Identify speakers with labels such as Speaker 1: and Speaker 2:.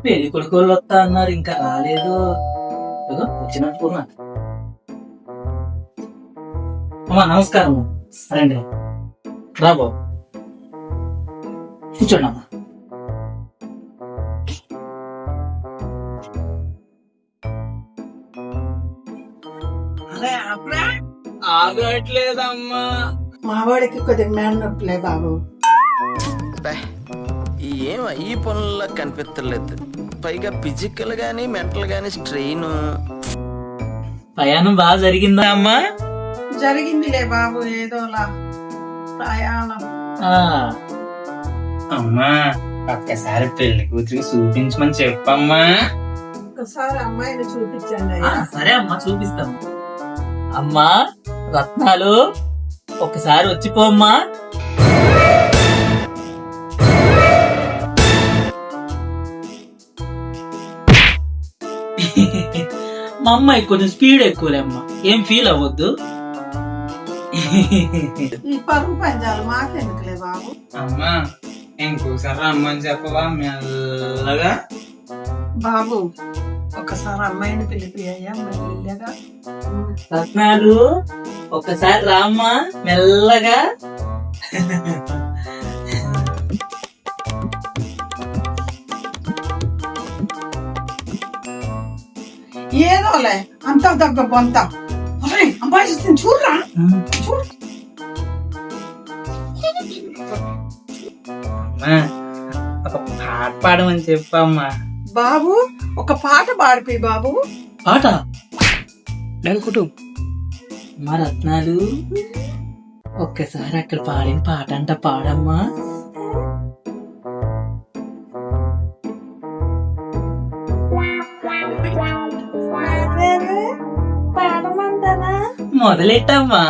Speaker 1: పెళ్లి కొడుకోళ్ళు వస్తా అన్నారు, ఇంకా రాలేదు. ఇదిగో వచ్చినట్టు పూర్ణ. అమ్మా నమస్కారం. రండి రాబో, కూర్చోండి అమ్మా. ఆగట్లేదమ్మా.
Speaker 2: మా వాడికి కొద్దిగా మేడ నొప్పులే బాబు.
Speaker 3: ఏం ఈ పనుల్లో కనిపించలేదు, పైగా ఫిజికల్ గానీ మెంటల్ గానీ స్ట్రెయిన్.
Speaker 1: ప్రయాణం బాగా జరిగిందా అమ్మా?
Speaker 2: జరిగిందిలే బాబు, ఏదోలా ప్రయాణం.
Speaker 1: అమ్మా ఒక్కసారి పెళ్లి కూతురికి చూపించమని చెప్పమ్మా.
Speaker 2: ఒకసారి అమ్మాయిని చూపించండి.
Speaker 1: సరే అమ్మా చూపిస్తాం. అమ్మా రత్నాలు ఒక్కసారి వచ్చిపోమ్మా. మా అమ్మాయి కొంచెం స్పీడ్ ఎక్కువలే అమ్మా, ఏం ఫీల్ అవ్వద్దు.
Speaker 2: ఈ పరుగు పంజాలు మాకెందుకులే బాబు.
Speaker 1: అమ్మా ఇంకోసారి రమ్మని చెప్పవా మెల్లగా.
Speaker 2: బాబు ఒకసారి అమ్మాయిని పిలిపియ్యా మెల్లగా.
Speaker 1: రత్నాలు ఒక్కసారి రామ్మా మెల్లగా.
Speaker 2: ఏదోలే అంత దగ్గ బొంత. అమ్మాయి చూస్తుంది చూడరా, చూడు.
Speaker 1: ఒక పాట పాడమని చెప్పమ్మా.
Speaker 2: బాబు ఒక పాట పాడిపి బాబు.
Speaker 1: పాట మా రత్నాలు ఒక్కసారి అక్కడ పాడిన పాట అంట పాడమ్మా.
Speaker 2: పాడమంటారా?
Speaker 1: మొదలెట్టమ్మా.